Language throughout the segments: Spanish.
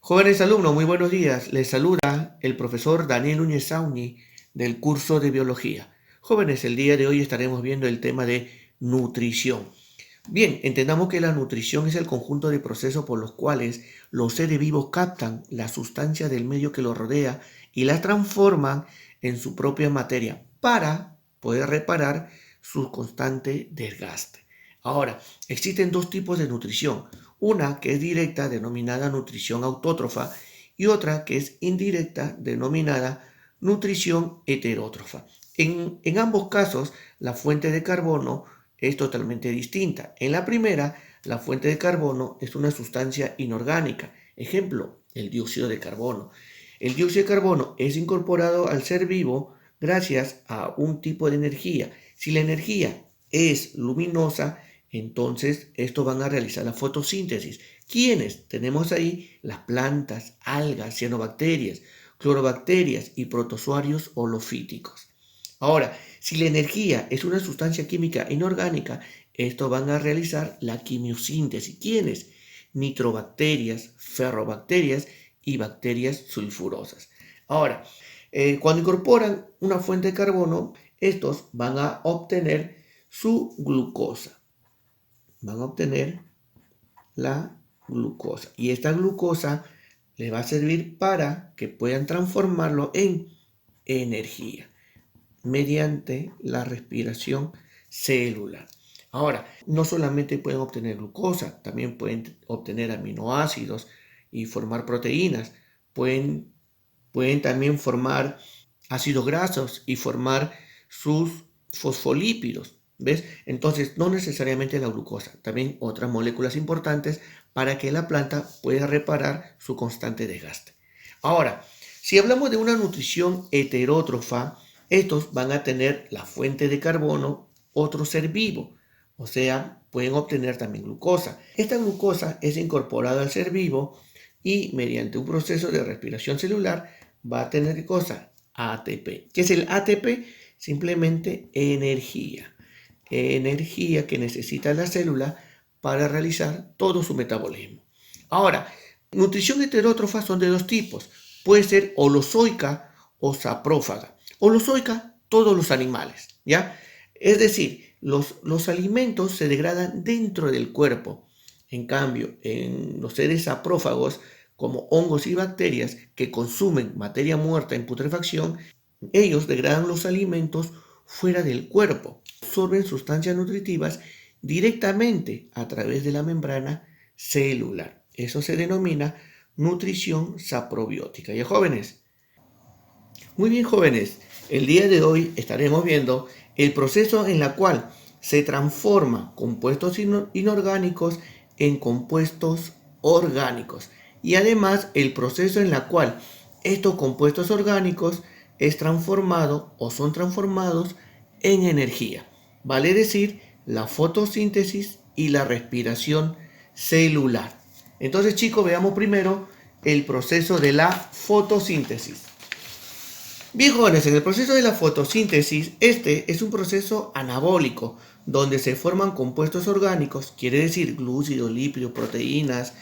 Jóvenes alumnos, muy buenos días. Les saluda el profesor Daniel Núñez Sauni del curso de biología. Jóvenes, el día de hoy estaremos viendo el tema de nutrición. Bien, entendamos que la nutrición es el conjunto de procesos por los cuales los seres vivos captan la sustancia del medio que los rodea y la transforman en su propia materia para poder reparar su constante desgaste. Ahora, existen dos tipos de nutrición. Una que es directa, denominada nutrición autótrofa, y otra que es indirecta, denominada nutrición heterótrofa. En ambos casos, la fuente de carbono es totalmente distinta. En la primera, la fuente de carbono es una sustancia inorgánica. Ejemplo, el dióxido de carbono. El dióxido de carbono es incorporado al ser vivo gracias a un tipo de energía. Si la energía es luminosa, entonces estos van a realizar la fotosíntesis. ¿Quiénes? Tenemos ahí las plantas, algas, cianobacterias, clorobacterias y protozoarios holofíticos. Ahora, si la energía es una sustancia química inorgánica, estos van a realizar la quimiosíntesis. ¿Quiénes? Nitrobacterias, ferrobacterias y bacterias sulfurosas. Ahora, cuando incorporan una fuente de carbono, estos van a obtener su glucosa. Van a obtener la glucosa. Y esta glucosa les va a servir para que puedan transformarlo en energía mediante la respiración celular. Ahora, no solamente pueden obtener glucosa, también pueden obtener aminoácidos y formar proteínas. Pueden también formar ácidos grasos y formar sus fosfolípidos. ¿Ves? Entonces, no necesariamente la glucosa, también otras moléculas importantes para que la planta pueda reparar su constante desgaste. Ahora, si hablamos de una nutrición heterótrofa, estos van a tener la fuente de carbono, otro ser vivo, o sea, pueden obtener también glucosa. Esta glucosa es incorporada al ser vivo y mediante un proceso de respiración celular va a tener ¿qué cosa? ATP. ¿Qué es el ATP? Simplemente energía. Energía que necesita la célula para realizar todo su metabolismo. Ahora, nutrición heterótrofa son de dos tipos. Puede ser holozoica o saprófaga. Holozoica, todos los animales, ¿ya? Es decir, los alimentos se degradan dentro del cuerpo. En cambio, en los seres saprófagos, como hongos y bacterias que consumen materia muerta en putrefacción, ellos degradan los alimentos fuera del cuerpo, absorben sustancias nutritivas directamente a través de la membrana celular. Eso se denomina nutrición saprobiótica. ¿Ya jóvenes? Muy bien jóvenes, el día de hoy estaremos viendo el proceso en el cual se transforma compuestos inorgánicos en compuestos orgánicos y además el proceso en el cual estos compuestos orgánicos es transformado o son transformados en energía, vale decir la fotosíntesis y la respiración celular. Entonces chicos, veamos primero el proceso de la fotosíntesis. Bien jóvenes, en el proceso de la fotosíntesis, este es un proceso anabólico donde se forman compuestos orgánicos, quiere decir glúcidos, lípidos, proteínas,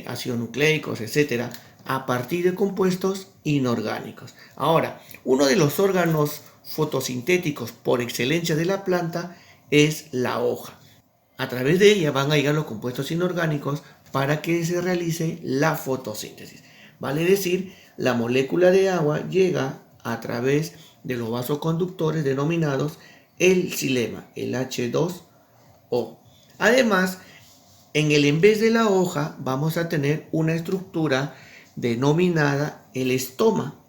ácidos nucleicos, etcétera, a partir de compuestos inorgánicos. Ahora, uno de los órganos fotosintéticos por excelencia de la planta es la hoja. A través de ella van a llegar los compuestos inorgánicos para que se realice la fotosíntesis. Vale decir, la molécula de agua llega a través de los vasoconductores denominados el xilema, el H2O. Además, en vez de la hoja vamos a tener una estructura denominada el estoma.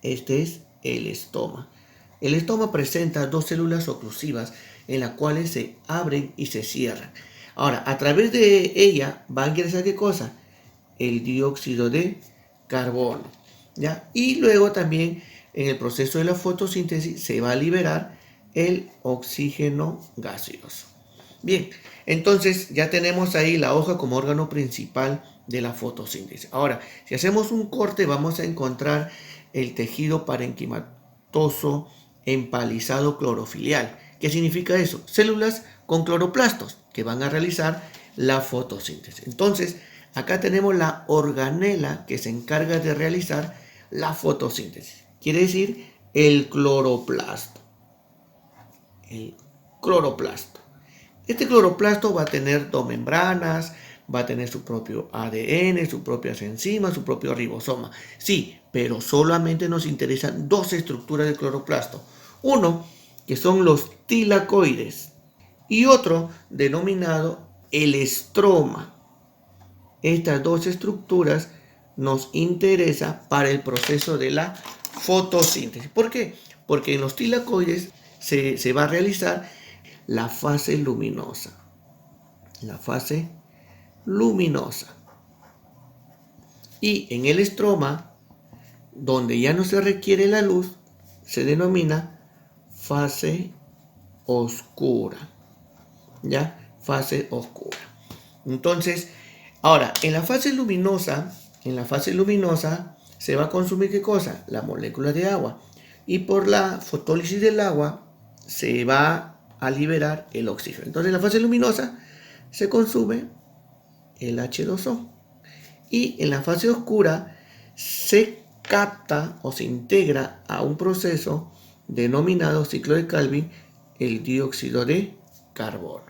Este es el estoma. El estoma presenta dos células oclusivas en las cuales se abren y se cierran. Ahora, a través de ella va a ingresar ¿qué cosa? El dióxido de carbono, ¿ya? Y luego también en el proceso de la fotosíntesis se va a liberar el oxígeno gaseoso. Bien, entonces ya tenemos ahí la hoja como órgano principal de la fotosíntesis. Ahora, si hacemos un corte vamos a encontrar el tejido parenquimatoso empalizado clorofilial. ¿Qué significa eso? Células con cloroplastos que van a realizar la fotosíntesis. Entonces, Acá tenemos la organela que se encarga de realizar la fotosíntesis. Quiere decir el cloroplasto. El cloroplasto. Este cloroplasto va a tener dos membranas, va a tener su propio ADN, sus propias enzimas, su propio ribosoma. Sí, pero solamente nos interesan dos estructuras del cloroplasto. Uno, que son los tilacoides, y otro denominado el estroma. Estas dos estructuras nos interesan para el proceso de la fotosíntesis. ¿Por qué? Porque en los tilacoides se va a realizar la fase luminosa. La fase luminosa. Y en el estroma, donde ya no se requiere la luz, se denomina fase oscura. ¿Ya? Fase oscura. Entonces, ahora, en la fase luminosa se va a consumir ¿qué cosa? La molécula de agua. Y por la fotólisis del agua se va a liberar el oxígeno. Entonces, en la fase luminosa se consume el H2O. Y en la fase oscura se capta o se integra a un proceso denominado ciclo de Calvin el dióxido de carbono.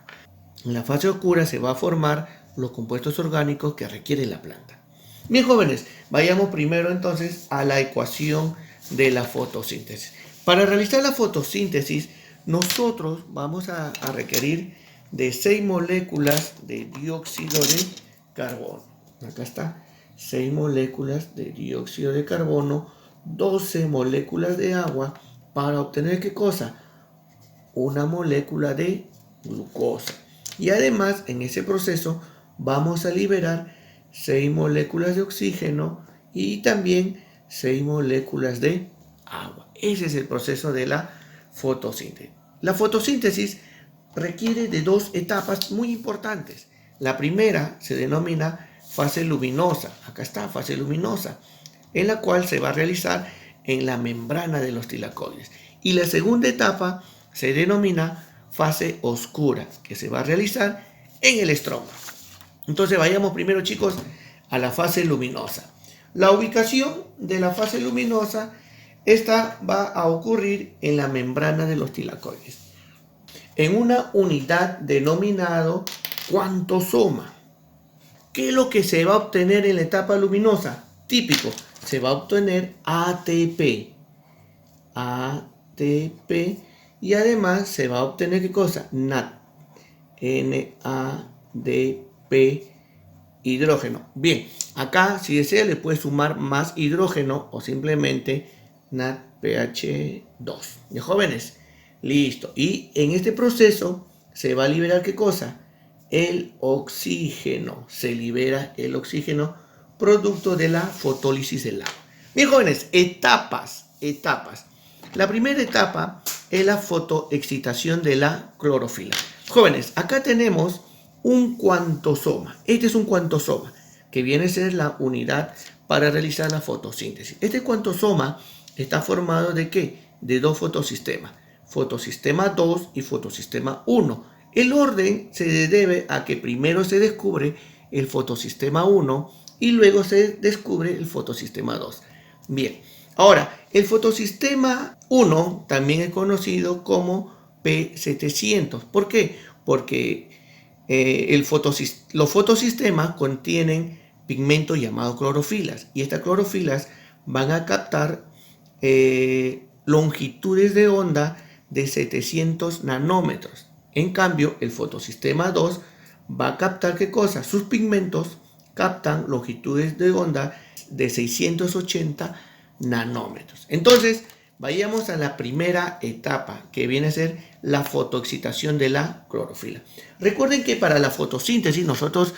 En la fase oscura se va a formar los compuestos orgánicos que requiere la planta. Bien, jóvenes, vayamos primero entonces a la ecuación de la fotosíntesis. Para realizar la fotosíntesis, nosotros vamos a requerir de 6 moléculas de dióxido de carbono. Acá está, 6 moléculas de dióxido de carbono, 12 moléculas de agua, para obtener ¿qué cosa? Una molécula de glucosa. Y además, en ese proceso, vamos a liberar 6 moléculas de oxígeno y también 6 moléculas de agua. Ese es el proceso de la fotosíntesis. La fotosíntesis requiere de dos etapas muy importantes. La primera se denomina fase luminosa. Acá está, fase luminosa, en la cual se va a realizar en la membrana de los tilacoides. Y la segunda etapa se denomina fase oscura, que se va a realizar en el estroma. Entonces vayamos primero, chicos, a la fase luminosa. La ubicación de la fase luminosa, esta va a ocurrir en la membrana de los tilacoides, en una unidad denominado cuantosoma. ¿Qué es lo que se va a obtener en la etapa luminosa? Típico, se va a obtener ATP. ATP. Y además se va a obtener ¿qué cosa? NAD. NADP, hidrógeno. Bien, acá si desea le puede sumar más hidrógeno o simplemente NADPH2. ¿Ya, jóvenes? Listo. Y en este proceso se va a liberar ¿qué cosa? El oxígeno. Se libera el oxígeno producto de la fotólisis del agua. Bien, jóvenes, etapas. La primera etapa es la fotoexcitación de la clorofila. Jóvenes, acá tenemos un cuantosoma. Este es un cuantosoma, que viene a ser la unidad para realizar la fotosíntesis. Este cuantosoma está formado ¿de qué? De dos fotosistemas. Fotosistema 2 y fotosistema 1. El orden se debe a que primero se descubre el fotosistema 1 y luego se descubre el fotosistema 2. Bien, ahora, el fotosistema 1 también es conocido como P700. ¿Por qué? Porque los fotosistemas contienen pigmentos llamados clorofilas, y estas clorofilas van a captar longitudes de onda de 700 nanómetros. En cambio, el fotosistema 2 va a captar ¿qué cosa? Sus pigmentos captan longitudes de onda de 680 nanómetros. Entonces, vayamos a la primera etapa, que viene a ser la fotoexcitación de la clorofila. Recuerden que para la fotosíntesis nosotros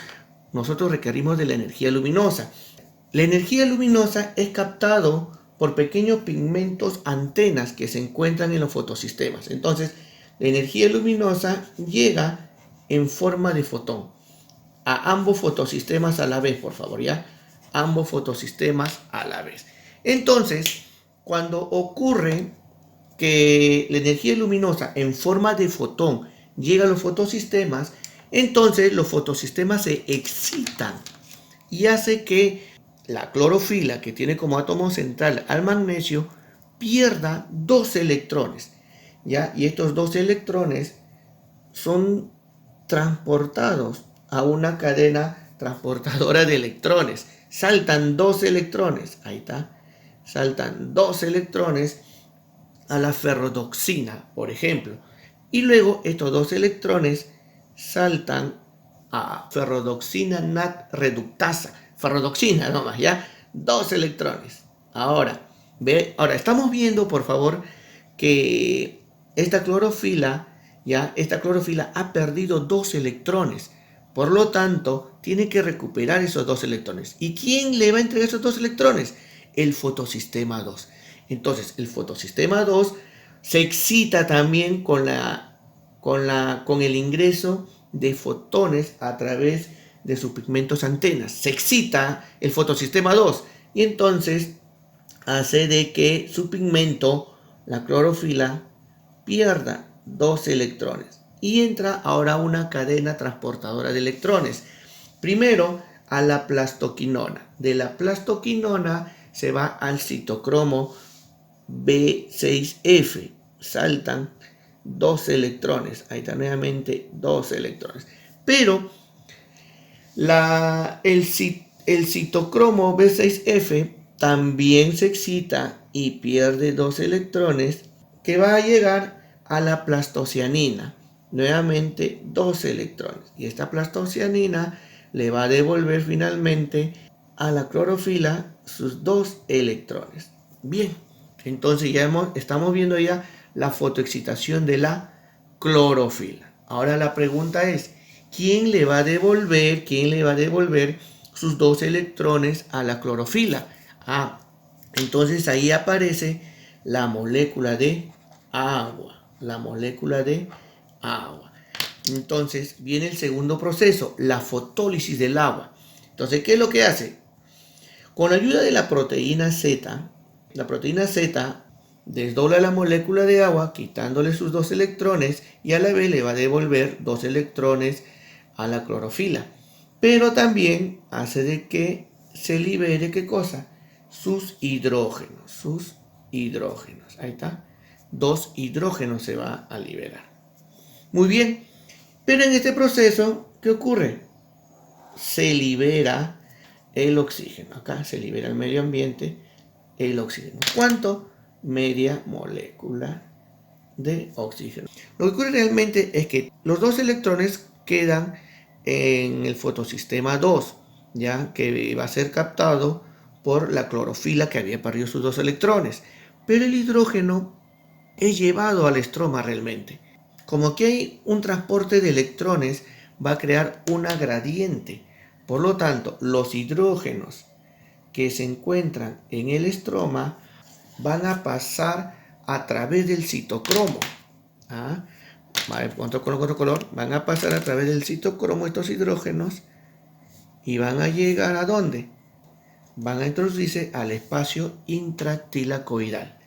requerimos de la energía luminosa. La energía luminosa es captado por pequeños pigmentos antenas que se encuentran en los fotosistemas. Entonces, la energía luminosa llega en forma de fotón a ambos fotosistemas a la vez, por favor, ¿ya? Ambos fotosistemas a la vez. Entonces, cuando ocurre que la energía luminosa en forma de fotón llega a los fotosistemas, entonces los fotosistemas se excitan y hace que la clorofila, que tiene como átomo central al magnesio, pierda 2 electrones, ¿ya? Y estos 2 electrones son transportados a una cadena transportadora de electrones. Saltan 2 electrones, ahí está, saltan 2 electrones a la ferrodoxina, por ejemplo. Y luego estos 2 electrones saltan a ferrodoxina nat reductasa. Ferrodoxina nomás, ¿ya? 2 electrones. Ahora estamos viendo, por favor, que esta clorofila, ¿ya? Esta clorofila ha perdido 2 electrones. Por lo tanto, tiene que recuperar esos 2 electrones. ¿Y quién le va a entregar esos 2 electrones? El fotosistema 2. Entonces, el fotosistema 2 se excita también con el ingreso de fotones a través de sus pigmentos antenas. Se excita el fotosistema 2 y entonces hace de que su pigmento, la clorofila, pierda 2 electrones y entra ahora a una cadena transportadora de electrones. Primero a la plastoquinona. De la plastoquinona se va al citocromo B6F. Saltan 2 electrones. Ahí está nuevamente 2 electrones. Pero el citocromo B6F también se excita y pierde 2 electrones, que va a llegar a la plastocianina. Nuevamente 2 electrones. Y esta plastocianina le va a devolver finalmente a la clorofila sus 2 electrones. Bien, entonces estamos viendo ya la fotoexcitación de la clorofila. Ahora la pregunta es, ¿quién le va a devolver sus 2 electrones a la clorofila? Entonces ahí aparece la molécula de agua. Entonces viene el segundo proceso, la fotólisis del agua. Entonces, ¿qué es lo que hace? Con la ayuda de la proteína Z desdobla la molécula de agua quitándole sus 2 electrones y a la vez le va a devolver 2 electrones a la clorofila. Pero también hace de que se libere, ¿qué cosa? Sus hidrógenos. Ahí está. 2 hidrógenos se va a liberar. Muy bien. Pero en este proceso, ¿qué ocurre? Se libera el oxígeno. Acá se libera el medio ambiente, el oxígeno. ¿Cuánto? Media molécula de oxígeno. Lo que ocurre realmente es que los 2 electrones quedan en el fotosistema 2, ya que va a ser captado por la clorofila que había perdido sus 2 electrones. Pero el hidrógeno es llevado al estroma realmente. Como que hay un transporte de electrones, va a crear una gradiente. Por lo tanto, los hidrógenos que se encuentran en el estroma van a pasar a través del citocromo. Otro color. Van a pasar a través del citocromo estos hidrógenos y van a llegar ¿a dónde? Van a introducirse al espacio intratilacoidal.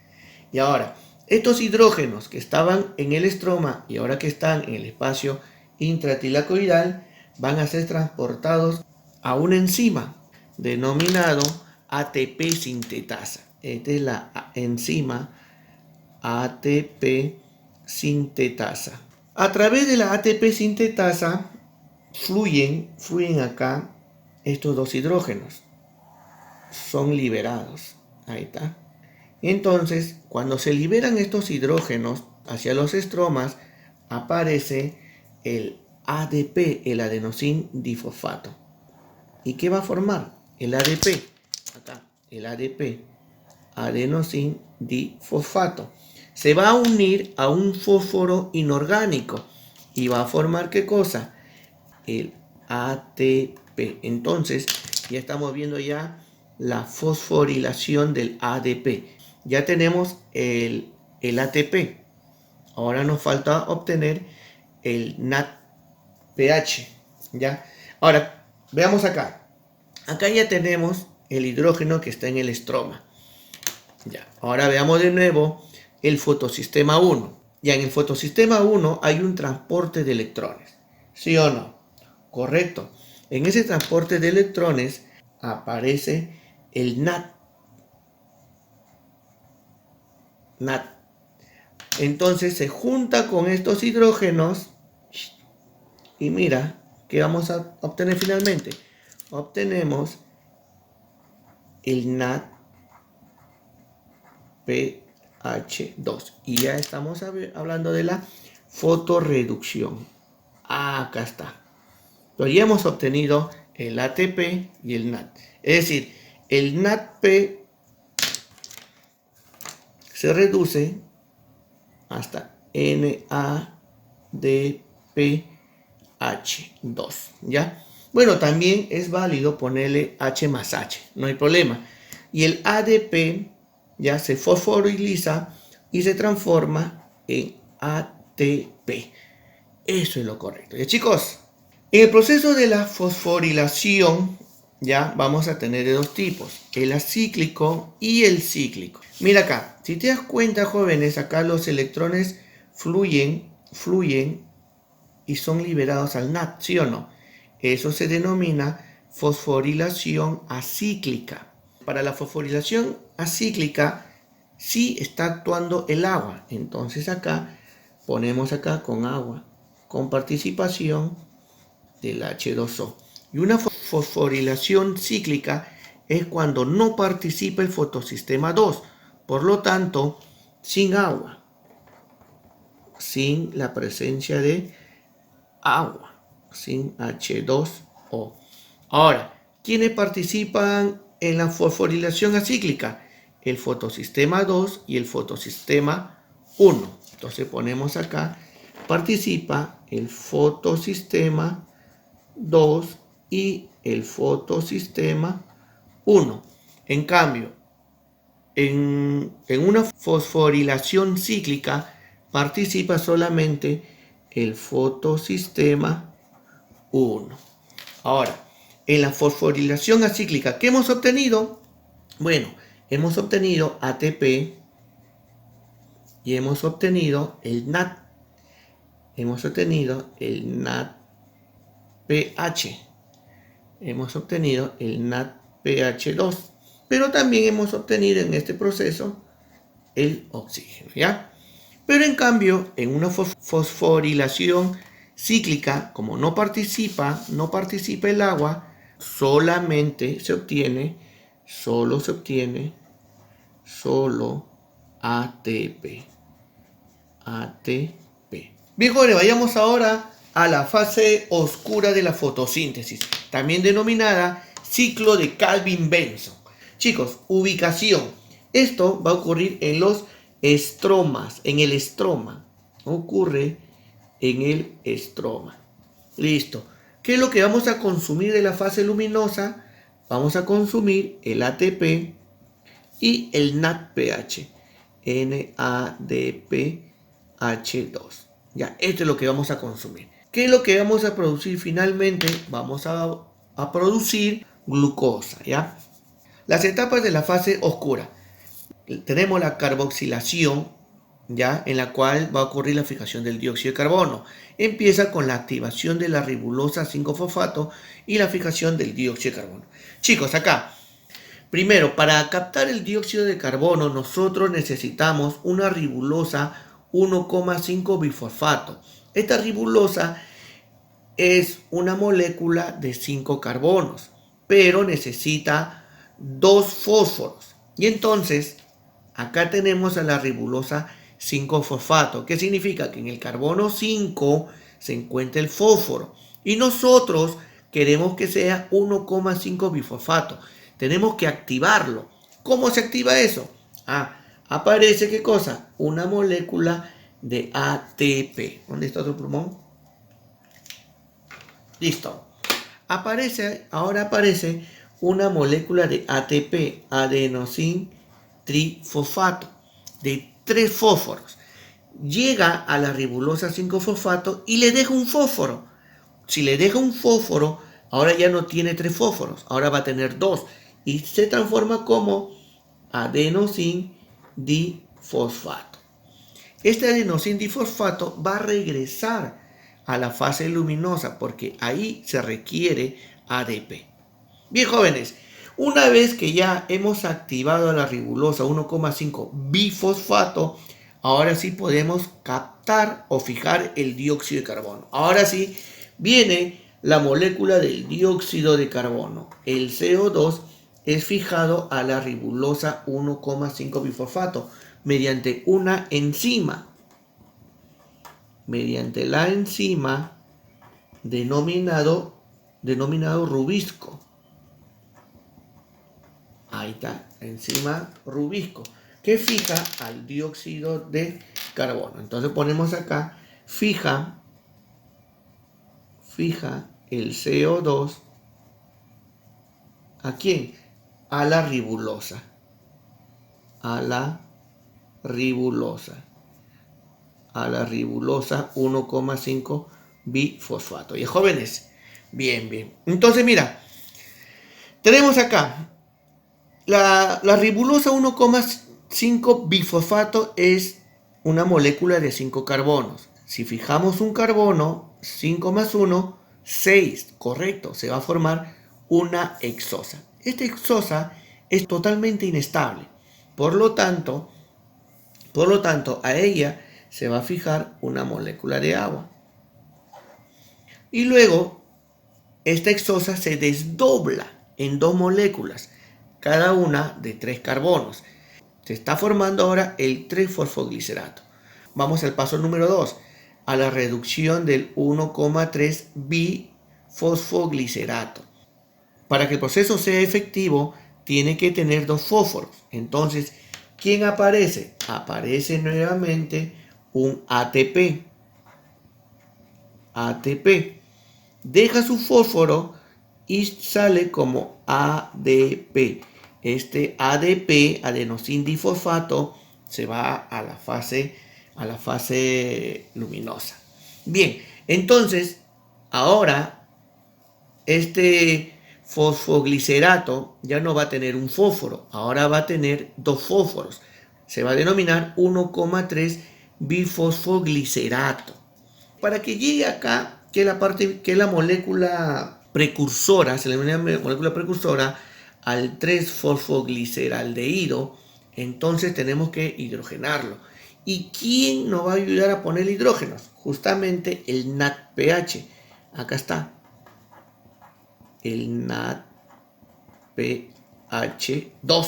Y ahora, estos hidrógenos que estaban en el estroma y ahora que están en el espacio intratilacoidal van a ser transportados a una enzima denominado ATP sintetasa. Esta es la enzima ATP sintetasa. A través de la ATP sintetasa fluyen acá estos 2 hidrógenos. Son liberados. Ahí está. Entonces, cuando se liberan estos hidrógenos hacia los estromas, aparece el ADP, el adenosín difosfato. ¿Y qué va a formar? El ADP. Acá, el ADP, adenosín difosfato. Se va a unir a un fósforo inorgánico y va a formar ¿qué cosa? El ATP. Entonces, ya estamos viendo ya la fosforilación del ADP. Ya tenemos el ATP. Ahora nos falta obtener el NADPH. ¿Ya? Ahora, veamos acá. Acá ya tenemos el hidrógeno que está en el estroma. Ya. Ahora veamos de nuevo el fotosistema 1. Ya en el fotosistema 1 hay un transporte de electrones. ¿Sí o no? Correcto. En ese transporte de electrones aparece el NAD. NAD. Entonces se junta con estos hidrógenos y mira, ¿qué vamos a obtener finalmente? Obtenemos el NADPH2 y ya estamos hablando de la fotorreducción. Acá está. Entonces ya hemos obtenido el ATP y el NAD. Es decir, el NADP se reduce hasta NADPH2, ¿ya? Bueno, también es válido ponerle H más H, no hay problema. Y el ADP ya se fosforiliza y se transforma en ATP. Eso es lo correcto. ¿Ya, chicos? En el proceso de la fosforilación, ya vamos a tener de dos tipos, el acíclico y el cíclico. Mira acá, si te das cuenta, jóvenes, acá los electrones fluyen y son liberados al NAD, ¿sí o no? Eso se denomina fosforilación acíclica. Para la fosforilación acíclica sí está actuando el agua. Entonces acá ponemos acá con agua, con participación del H2O. Y una fosforilación cíclica es cuando no participa el fotosistema 2. Por lo tanto, sin agua, sin la presencia de agua, sin H2O. Ahora, ¿quiénes participan en la fosforilación acíclica? El fotosistema 2 y el fotosistema 1. Entonces ponemos acá, participa el fotosistema 2 y el fotosistema 1. En cambio, en una fosforilación cíclica participa solamente el fotosistema 1. Ahora, en la fosforilación acíclica, ¿qué hemos obtenido? Bueno, hemos obtenido ATP y hemos obtenido el NAD. Hemos obtenido el NADPH. Hemos obtenido el NADPH2. Pero también hemos obtenido en este proceso el oxígeno, ¿ya? Pero en cambio, en una fosforilación cíclica, como no participa el agua, solamente se obtiene, solo ATP. Bien, jóvenes, vayamos ahora a la fase oscura de la fotosíntesis, también denominada ciclo de Calvin-Benson. Chicos, ubicación. Esto va a ocurrir en los estromas, en el estroma. Ocurre en el estroma. Listo. ¿Qué es lo que vamos a consumir de la fase luminosa? Vamos a consumir el ATP y el NADPH. NADPH2. Ya, esto es lo que vamos a consumir. ¿Qué es lo que vamos a producir finalmente? Vamos a producir glucosa, ¿ya? Las etapas de la fase oscura. Tenemos la carboxilación, ¿ya? En la cual va a ocurrir la fijación del dióxido de carbono. Empieza con la activación de la ribosa 5-fosfato y la fijación del dióxido de carbono. Chicos, acá, primero, para captar el dióxido de carbono, nosotros necesitamos una ribosa 1,5-bifosfato. Esta ribosa es una molécula de 5 carbonos, pero necesita 2 fósforos. Y entonces, acá tenemos a la ribosa 5-fosfato. ¿Qué significa? Que en el carbono 5 se encuentra el fósforo. Y nosotros queremos que sea 1,5-bifosfato. Tenemos que activarlo. ¿Cómo se activa eso? Aparece, ¿qué cosa? Una molécula de ATP. ¿Dónde está otro plumón? Listo. Ahora aparece una molécula de ATP, adenosín trifosfato, de 3 fósforos. Llega a la ribosa 5-fosfato y le deja un fósforo. Si le deja un fósforo, ahora ya no tiene 3 fósforos, ahora va a tener 2 y se transforma como adenosín difosfato. Este adenosín difosfato va a regresar a la fase luminosa porque ahí se requiere ADP. Bien, jóvenes, Una vez que ya hemos activado la ribulosa 1,5 bifosfato, ahora sí podemos captar o fijar el dióxido de carbono. Ahora sí viene la molécula del dióxido de carbono. El CO2 es fijado a la ribulosa 1,5 bifosfato mediante una enzima. Mediante la enzima denominado rubisco. Ahí está, enzima rubisco, que fija al dióxido de carbono. Entonces ponemos acá, fija el CO2, ¿a quién? A la ribulosa. A la ribulosa 1,5 bifosfato. Y jóvenes, bien. Entonces mira, tenemos acá la ribulosa 1,5 bifosfato es una molécula de 5 carbonos. Si fijamos un carbono, 5 más 1, 6, correcto, se va a formar una hexosa. Esta hexosa es totalmente inestable. Por lo tanto, a ella se va a fijar una molécula de agua. Y luego, esta hexosa se desdobla en dos moléculas, cada una de 3 carbonos. Se está formando ahora el 3-fosfoglicerato. Vamos al paso número 2, a la reducción del 1,3 bifosfoglicerato. Para que el proceso sea efectivo, tiene que tener 2 fósforos. Entonces, ¿quién aparece? Aparece nuevamente un ATP. Deja su fósforo y sale como ADP. Este ADP, adenosindifosfato, se va a la fase luminosa. Bien, entonces, ahora este fosfoglicerato ya no va a tener un fósforo, ahora va a tener 2 fósforos. Se va a denominar 1,3 bifosfoglicerato. Para que llegue acá, que la molécula precursora, se le denomina molécula precursora al 3-fosfogliceraldehído, entonces tenemos que hidrogenarlo. ¿Y quién nos va a ayudar a poner hidrógenos? Justamente el NADPH. Acá está. El NADPH2.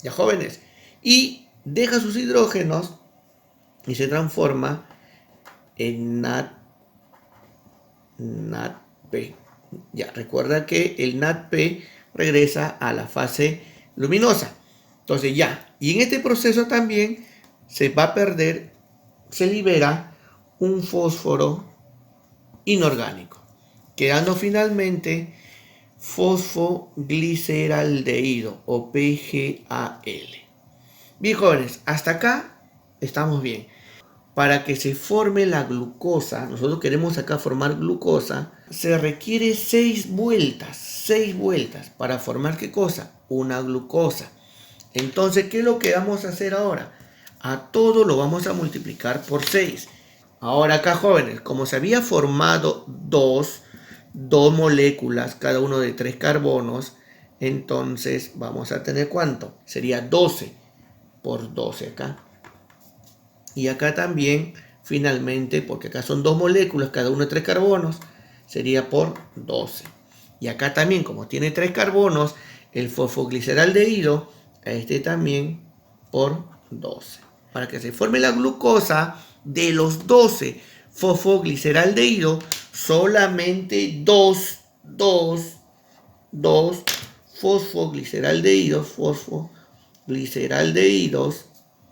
Ya jóvenes. Y deja sus hidrógenos y se transforma en NADP. Ya, recuerda que el NADP regresa a la fase luminosa. Entonces ya, y en este proceso también se va a perder, se libera un fósforo inorgánico, quedando finalmente fosfogliceraldehído o PGAL. Bien jóvenes, hasta acá estamos bien. Para que se forme la glucosa, nosotros queremos acá formar glucosa, se requiere 6 vueltas. 6 vueltas para formar ¿qué cosa? Una glucosa. Entonces, ¿qué es lo que vamos a hacer ahora? A todo lo vamos a multiplicar por 6. Ahora acá, jóvenes, como se había formado dos moléculas, cada uno de 3 carbonos, entonces vamos a tener ¿cuánto? Sería 12 por 12 acá. Y acá también, finalmente, porque acá son 2 moléculas, cada uno de 3 carbonos, sería por 12. Y acá también, como tiene 3 carbonos, el fosfogliceraldehído, este también por 12. Para que se forme la glucosa, de los 12 fosfogliceraldehídos, solamente 2 fosfogliceraldehídos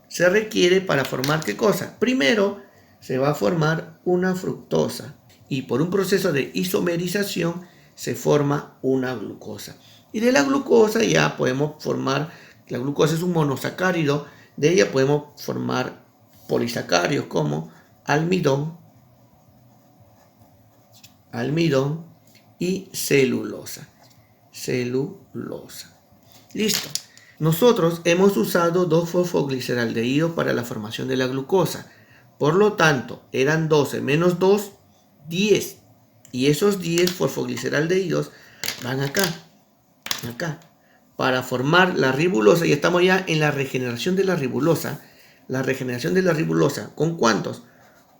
se requiere para formar ¿qué cosa? Primero se va a formar una fructosa y por un proceso de isomerización se forma una glucosa. Y de la glucosa ya podemos formar, la glucosa es un monosacárido, de ella podemos formar polisacáridos como almidón y celulosa. Listo. Nosotros hemos usado 2 fosfogliceraldehídos para la formación de la glucosa. Por lo tanto, eran 12 menos 2, 10. Y esos 10 fosfogliceraldehídos van acá. para formar la ribulosa, y estamos ya en la regeneración de la ribulosa. La regeneración de la ribulosa, ¿con cuántos?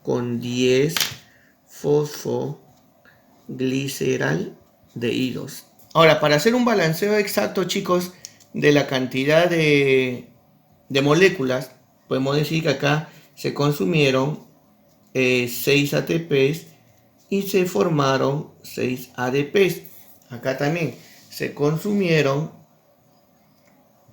Con 10 fosfogliceraldehídos. Ahora, para hacer un balanceo exacto, chicos, de la cantidad de moléculas, podemos decir que acá se consumieron 6 ATPs y se formaron 6 ADPs. Acá también se consumieron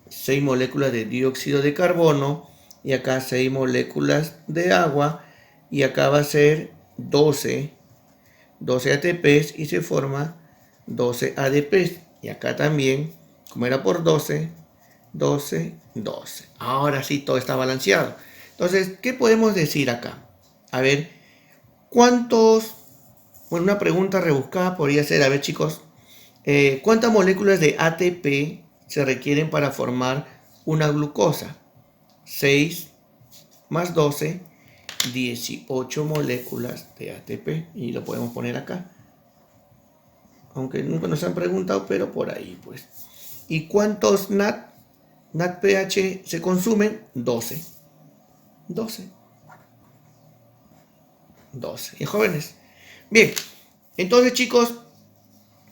6 moléculas de dióxido de carbono y acá 6 moléculas de agua y acá va a ser 12 ATPs y se forma 12 ADPs. Y acá también, como era por 12. Ahora sí, todo está balanceado. Entonces, ¿qué podemos decir acá? A ver, ¿cuántos? Bueno, una pregunta rebuscada podría ser, a ver chicos, ¿cuántas moléculas de ATP se requieren para formar una glucosa? 6 más 12, 18 moléculas de ATP. Y lo podemos poner acá. Aunque nunca nos han preguntado, pero por ahí pues. ¿Y cuántos NADPH se consumen? 12. Y jóvenes. Bien, entonces chicos,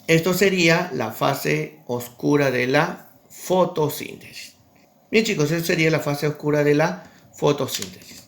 esto sería la fase oscura de la fotosíntesis. Bien chicos, eso sería la fase oscura de la fotosíntesis.